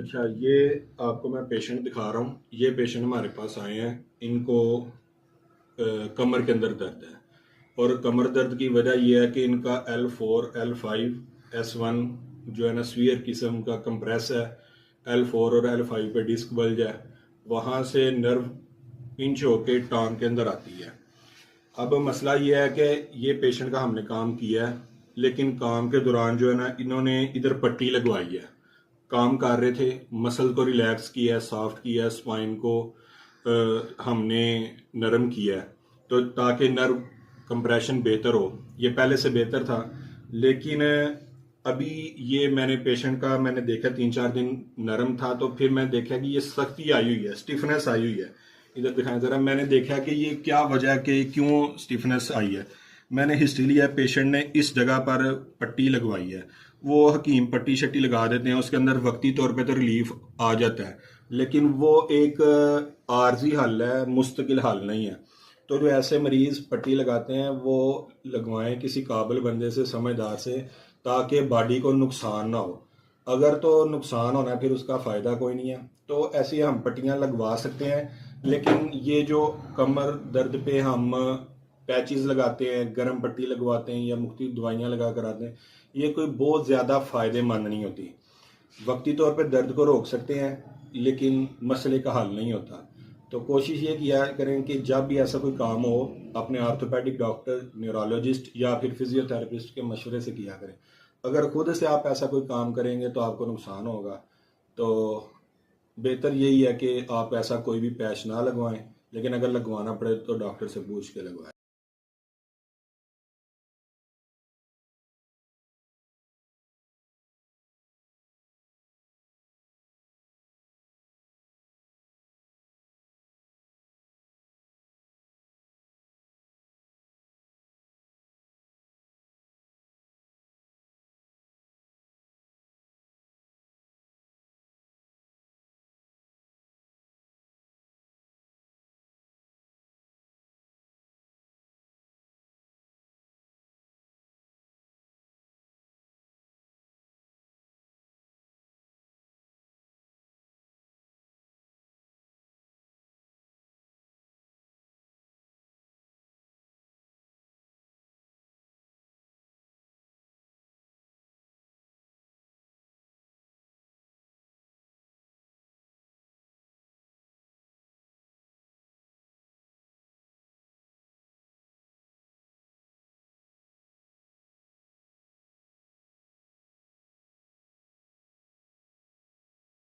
अच्छा, ये आपको मैं पेशेंट दिखा रहा हूँ। ये पेशेंट हमारे पास आए हैं। इनको कमर के अंदर दर्द है और कमर दर्द की वजह यह है कि इनका L4 L5 S1 जो है ना सीवियर किस्म का कंप्रेस है। L4 और L5 पे डिस्क बल्ज है। वहाँ से नर्व पिंच होके टांग के अंदर आती है। अब मसला ये है कि ये पेशेंट का हमने काम किया है, लेकिन काम के दौरान जो है ना इन्होंने इधर पट्टी लगवाई है। काम कर रहे थे, मसल को रिलैक्स किया है, सॉफ्ट किया है, स्पाइन को हमने नरम किया है तो ताकि नर्व कंप्रेशन बेहतर हो। ये पहले से बेहतर था, लेकिन अभी ये मैंने पेशेंट का मैंने देखा 3-4 दिन नरम था, तो फिर मैंने देखा कि ये सख्ती आई हुई है, स्टिफनेस आई हुई है। इधर दिखाएं जरा। मैंने देखा कि ये क्या वजह कि क्यों स्टिफनेस आई है। मैंने हिस्ट्री लिया, पेशेंट ने इस जगह पर पट्टी लगवाई है। वो हकीम पट्टी शट्टी लगा देते हैं, उसके अंदर वक्ती तौर पे तो रिलीफ आ जाता है, लेकिन वो एक आर्जी हल है, मुस्तकिल हल नहीं है। तो जो ऐसे मरीज पट्टी लगाते हैं वो लगवाएं किसी काबिल बंदे से, समझदार से, ताकि बॉडी को नुकसान ना हो। अगर तो नुकसान होना फिर उसका फ़ायदा कोई नहीं है। तो ऐसी हम पट्टियां लगवा सकते हैं, लेकिन ये जो कमर दर्द पे हम पैचेस लगाते हैं, गर्म पट्टी लगवाते हैं या मुख्तलिफ दवाइयाँ लगा कर आते हैं, ये कोई बहुत ज़्यादा फ़ायदेमंद नहीं होती। वक्ती तौर पे दर्द को रोक सकते हैं, लेकिन मसले का हल नहीं होता। तो कोशिश ये किया करें कि जब भी ऐसा कोई काम हो, अपने आर्थोपेडिक डॉक्टर, न्यूरोलॉजिस्ट या फिर फिजियोथेरेपिस्ट के मशवरे से किया करें। अगर खुद से आप ऐसा कोई काम करेंगे तो आपको नुकसान होगा। तो बेहतर यही है कि आप ऐसा कोई भी पैच ना लगवाएं, लेकिन अगर लगवाना पड़े तो डॉक्टर से पूछ के लगवाएं।